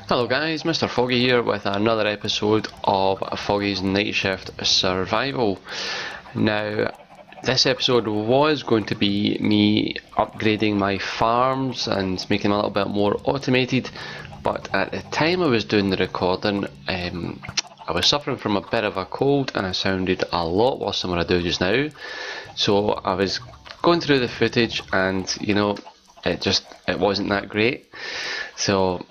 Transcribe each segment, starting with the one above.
Hello guys, Mr. Foggy here with another episode of Foggy's Nightshift Survival. Now, this episode was going to be me upgrading my farms and making them a little bit more automated, but at the time I was doing the recording, I was suffering from a bit of a cold and I sounded a lot worse than what I do just now. So I was going through the footage and, you know, it wasn't that great. So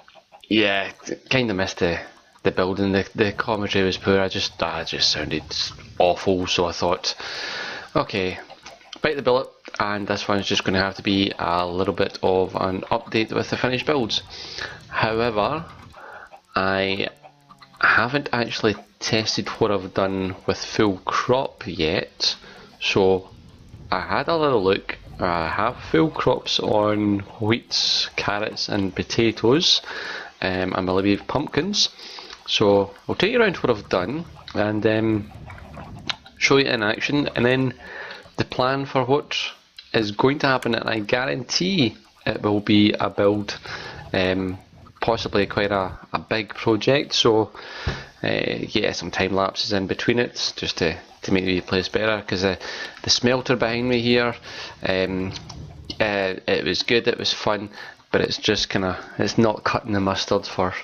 yeah, kind of missed the building. The commentary was poor. I just sounded awful. So I thought, okay, bite the bullet, and this one's just going to have to be a little bit of an update with the finished builds. However, I haven't actually tested what I've done with full crop yet. So I had a little look. I have full crops on wheats, carrots and potatoes, and I believe pumpkins. So I'll take you around what I've done and show you in action, and then the plan for what is going to happen, and I guarantee it will be a build, possibly quite a big project. So yeah, some time lapses in between it just to make the place better, because the smelter behind me here, it was good, it was fun, but it's just it's not cutting the mustard for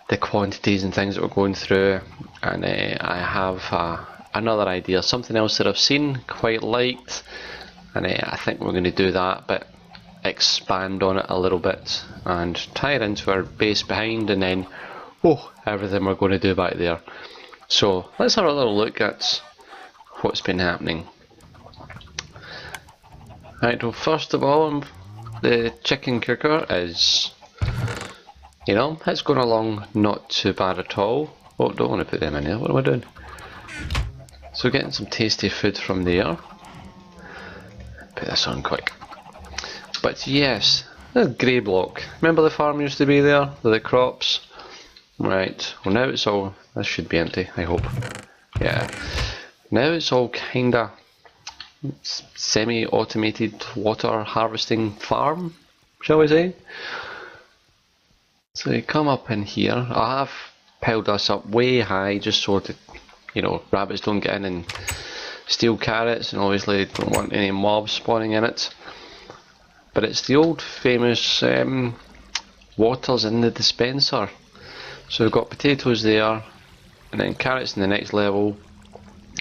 the quantities and things that we're going through. And I have another idea, something else that I've seen, quite liked, and I think we're going to do that, but expand on it a little bit and tie it into our base behind, and then everything we're going to do back there. So let's have a little look at what's been happening. Right, well, first of all, the chicken cooker is, you know, it's going along not too bad at all. Oh, don't want to put them in there, what am I doing? So getting some tasty food from there. Put this on quick. But yes, the grey block. Remember the farm used to be there, the crops? Right, well now it's all, this should be empty, I hope. Yeah, now it's all kinda semi-automated water harvesting farm, shall we say. So you come up in here. I have piled this up way high just so that, you know, rabbits don't get in and steal carrots, and obviously don't want any mobs spawning in it. But it's the old famous waters in the dispenser. So we've got potatoes there, and then carrots in the next level,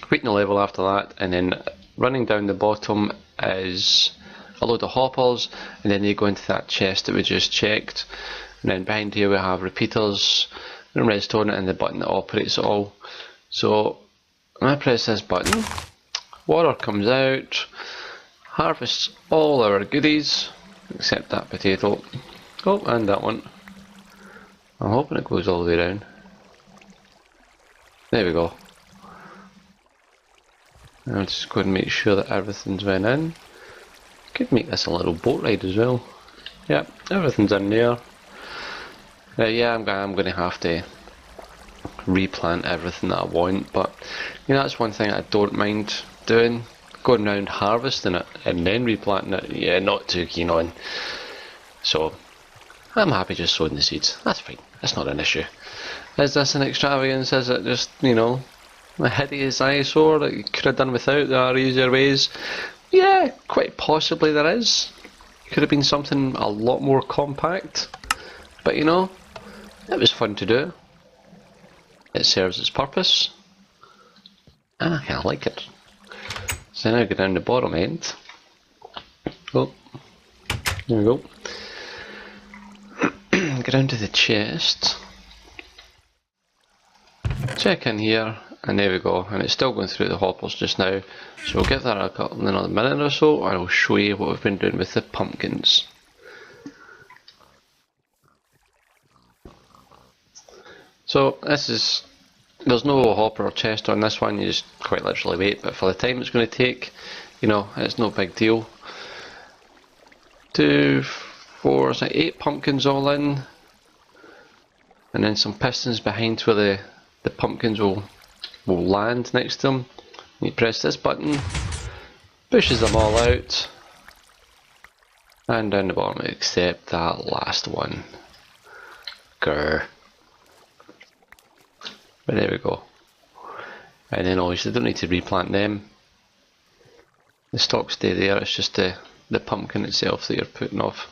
wheat in the level after that, and then running down the bottom is a load of hoppers, and then they go into that chest that we just checked. And then behind here we have repeaters and redstone and the button that operates it all. So when I press this button, water comes out, harvests all our goodies, except that potato. Oh, and that one. I'm hoping it goes all the way down. There we go. I'll just go and make sure that everything's went in. Could make this a little boat ride as well. Yep, everything's in there. Yeah, I'm going to have to replant everything that I want, but you know, that's one thing I don't mind doing. Going around harvesting it and then replanting it, yeah, not too keen on. So I'm happy just sowing the seeds. That's fine. That's not an issue. Is this an extravagance? Is it just, you know, a hideous eyesore that you could have done without? There are easier ways. Yeah, quite possibly there is. Could have been something a lot more compact. But you know, it was fun to do. It serves its purpose. And I kind of like it. So now go down the bottom end. Oh, there we go. Go down to the chest, check in here, and there we go. And it's still going through the hoppers just now, so we'll give that another minute or so, and I'll show you what we've been doing with the pumpkins. So this is, there's no hopper or chest on this one, you just quite literally wait, but for the time it's going to take, you know, it's no big deal. 2, 4, so 8 pumpkins all in, and then some pistons behind where the pumpkins will land next to them. You press this button, pushes them all out, and down the bottom except that last one. Grr. But there we go. And then obviously don't need to replant them. The stalks stay there, it's just the pumpkin itself that you're putting off.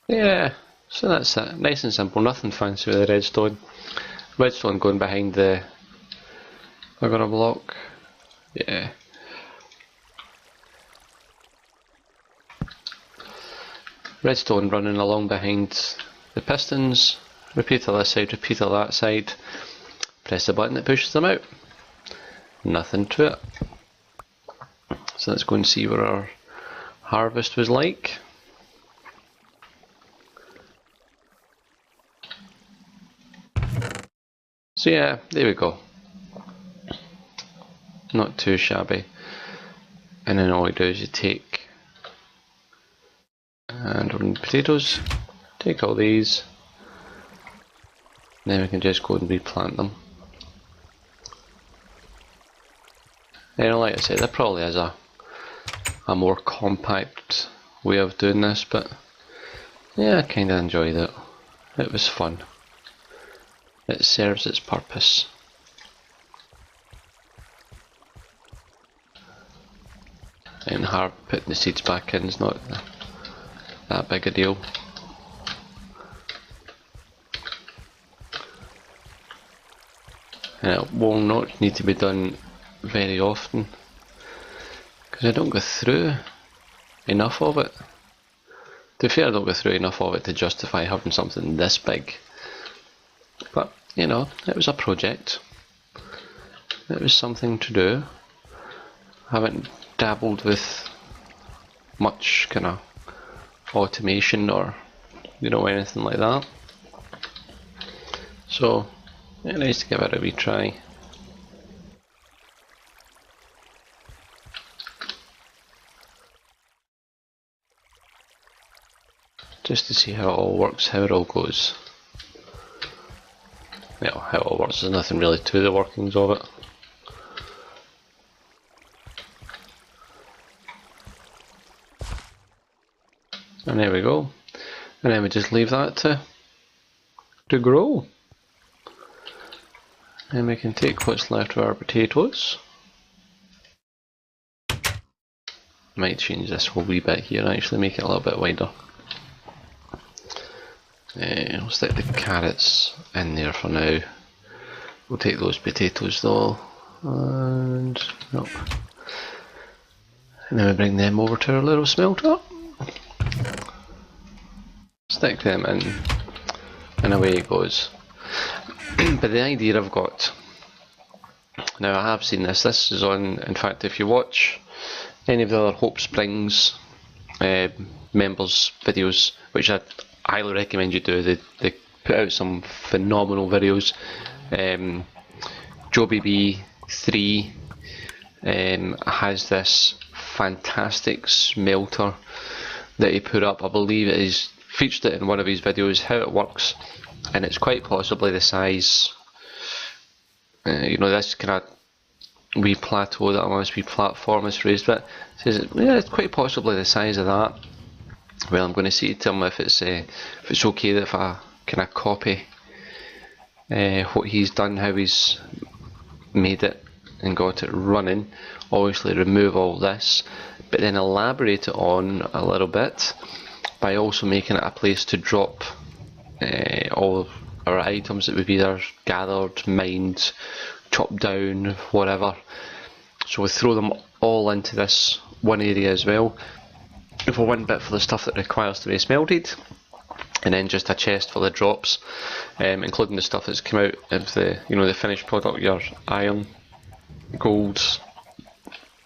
Yeah, so that's it. Nice and simple, nothing fancy with the redstone. Redstone going behind the other block. Yeah. Redstone running along behind the pistons. Repeater this side, repeater that side. Press the button that pushes them out. Nothing to it. So let's go and see what our harvest was like. So yeah, there we go. Not too shabby. And then all you do is you take and on potatoes, take all these, then we can just go and replant them. And like I said, there probably is a more compact way of doing this, but yeah, I kinda enjoyed it. It was fun. It serves its purpose. And hard putting the seeds back in is not that big a deal. And it will not need to be done very often because I don't go through enough of it. To be fair, I don't go through enough of it to justify having something this big. But, you know, it was a project. It was something to do. I haven't dabbled with much kind of automation or, you know, anything like that. So, yeah, nice to give it a wee try. Just to see how it all works, how it all goes. Well, how it all works, there's nothing really to the workings of it. And there we go. And then we just leave that to grow. And we can take what's left of our potatoes. Might change this whole wee bit here, actually make it a little bit wider. We'll stick the carrots in there for now. We'll take those potatoes though, and nope. And then we bring them over to our little smelter. Stick them in, and away it goes. But the idea I've got, now I have seen this is on, in fact if you watch any of the other Hope Springs members videos, which I highly recommend you do, they put out some phenomenal videos. JoeBB3 has this fantastic smelter that he put up. I believe it is featured it in one of his videos, how it works, and it's quite possibly the size, you know, this kind of wee plateau that this wee platform is raised, but it says, yeah, it's quite possibly the size of that. Well, I'm going to see to him if it's okay that if I kind of copy what he's done, how he's made it and got it running. Obviously remove all this, but then elaborate it on a little bit by also making it a place to drop all of our items that we've either gathered, mined, chopped down, whatever. So we throw them all into this one area as well. For one bit for the stuff that requires to be smelted, and then just a chest for the drops, including the stuff that's come out of the, you know, the finished product, your iron, gold,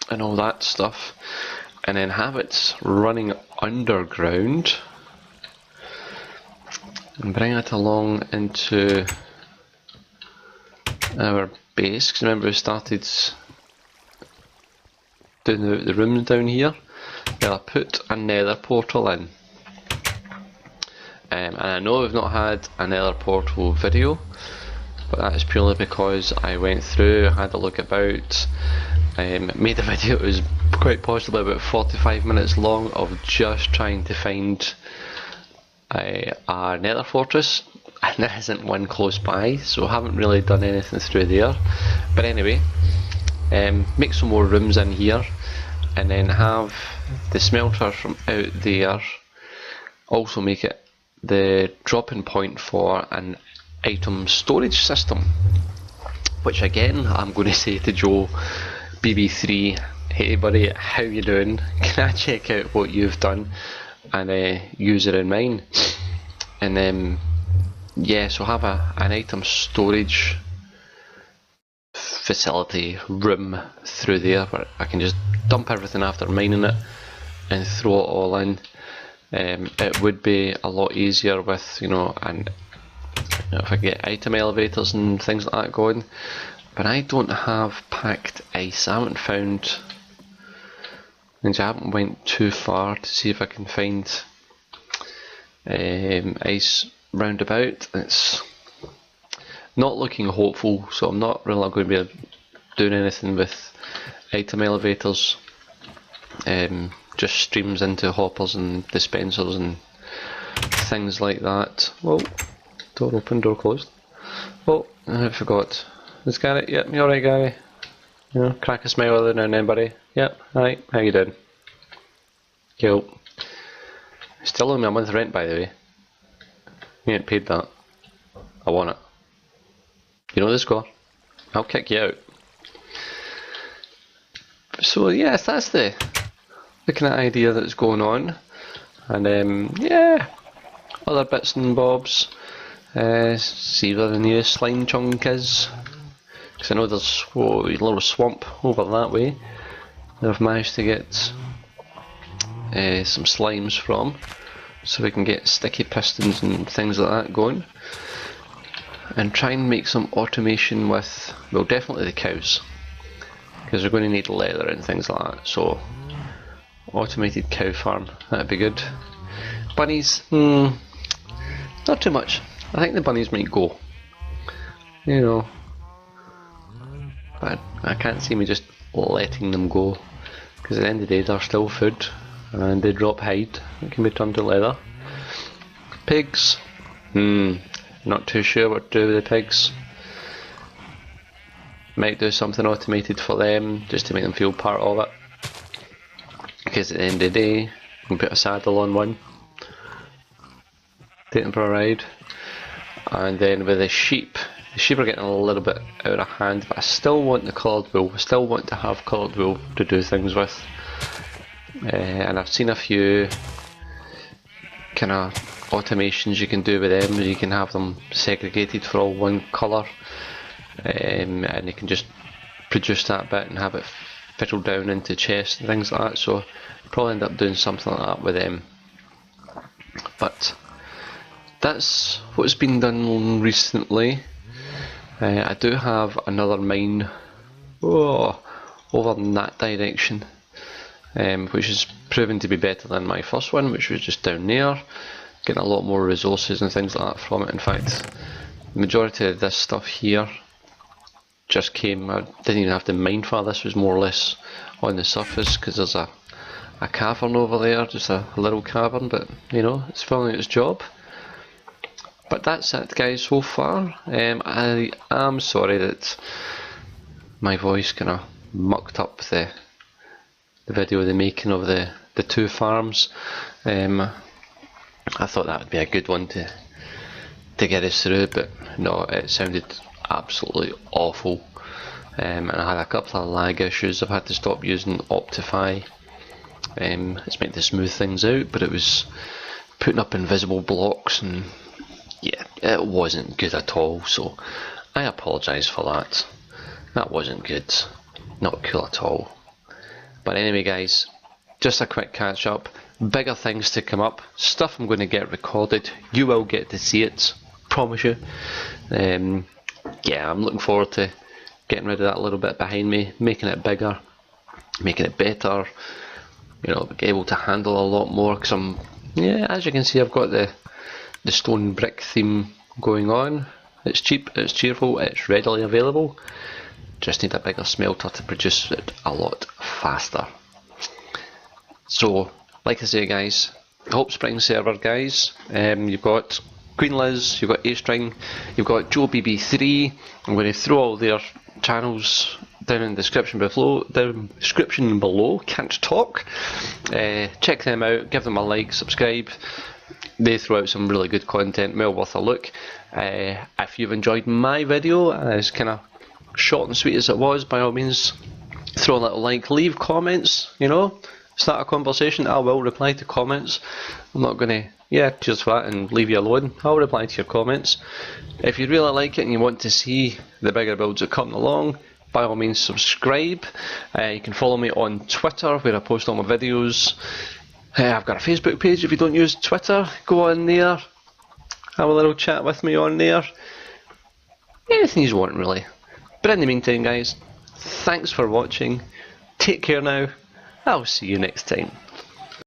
and all that stuff, and then have it running underground, and bring it along into our base. Because remember we started doing the rooms down here. Well, I put a nether portal in, and I know we've not had a nether portal video, but that is purely because I went through, had a look about, made a video. It was quite possibly about 45 minutes long of just trying to find a nether fortress, and there isn't one close by, so I haven't really done anything through there. But anyway, make some more rooms in here, and then have the smelter from out there. Also make it the dropping point for an item storage system, which again I'm going to say to Joe BB3, hey buddy, how you doing? Can I check out what you've done and use it in mine? And yeah, so have an item storage facility room through there where I can just dump everything after mining it and throw it all in. It would be a lot easier with, and if I get item elevators and things like that going, but I don't have packed ice. I haven't found, and I haven't went too far to see if I can find ice roundabout. It's not looking hopeful, so I'm not really going to be doing anything with item elevators. Just streams into hoppers and dispensers and things like that. Whoa, door open, door closed. Oh, I forgot. Is Gary? Yep, you alright, Gary? Crack a smile every now and then, buddy. Yep, alright, how you doing? Cool. Still owe me a month's rent, by the way. You ain't paid that. I want it. You know the score. I'll kick you out. So yes, that's the kind of idea that's going on. And yeah, other bits and bobs. See where the new slime chunk is. Because I know there's a little swamp over that way that I've managed to get some slimes from, so we can get sticky pistons and things like that going, and try and make some automation with, well, definitely the cows, because we're going to need leather and things like that. So automated cow farm, that'd be good. Bunnies, not too much. I think the bunnies might go, but I can't see me just letting them go, because at the end of the day they're still food and they drop hide that can be turned to leather. Pigs, not too sure what to do with the pigs. Might do something automated for them just to make them feel part of it, because at the end of the day you can put a saddle on one, take them for a ride. And then with the sheep are getting a little bit out of hand, but I still want the coloured wool. I still want to have coloured wool to do things with. And I've seen a few kind of automations you can do with them. You can have them segregated for all one colour, and you can just produce that bit and have it fiddle down into chests and things like that. So I'll probably end up doing something like that with them. But that's what's been done recently. I do have another mine over in that direction, which has proven to be better than my first one, which was just down there. Getting a lot more resources and things like that from it. In fact, the majority of this stuff here just came, I didn't even have to mine for this, was more or less on the surface, because there's a cavern over there, just a little cavern, but it's filling its job. But that's it, guys, so far. I am sorry that my voice kind of mucked up the video, the making of the two farms. I thought that would be a good one to get us through, but no, it sounded absolutely awful. And I had a couple of lag issues. I've had to stop using Optify. It's meant to smooth things out, but it was putting up invisible blocks, and yeah, it wasn't good at all, so I apologise for that. That wasn't good, not cool at all. But anyway, guys, just a quick catch up. Bigger things to come up, stuff I'm going to get recorded. You will get to see it, promise you. Yeah, I'm looking forward to getting rid of that little bit behind me, making it bigger, making it better, be able to handle a lot more, because yeah, as you can see, I've got the stone brick theme going on. It's cheap, it's cheerful, it's readily available. Just need a bigger smelter to produce it a lot faster. So, like I say, guys, Hope Spring server, guys. You've got Queen Liz, you've got A String, you've got Joe BB3. I'm going to throw all their channels down in the description below. Can't talk. Check them out, give them a like, subscribe. They throw out some really good content, well worth a look. If you've enjoyed my video, as kind of short and sweet as it was, by all means throw a little like, leave comments, you know, start a conversation. I will reply to comments. I'm not going to, cheers for that and leave you alone. I'll reply to your comments. If you really like it and you want to see the bigger builds that come along, by all means subscribe. You can follow me on Twitter where I post all my videos. I've got a Facebook page. If you don't use Twitter, go on there, have a little chat with me on there. Anything you want, really. But in the meantime, guys, thanks for watching. Take care now. I'll see you next time.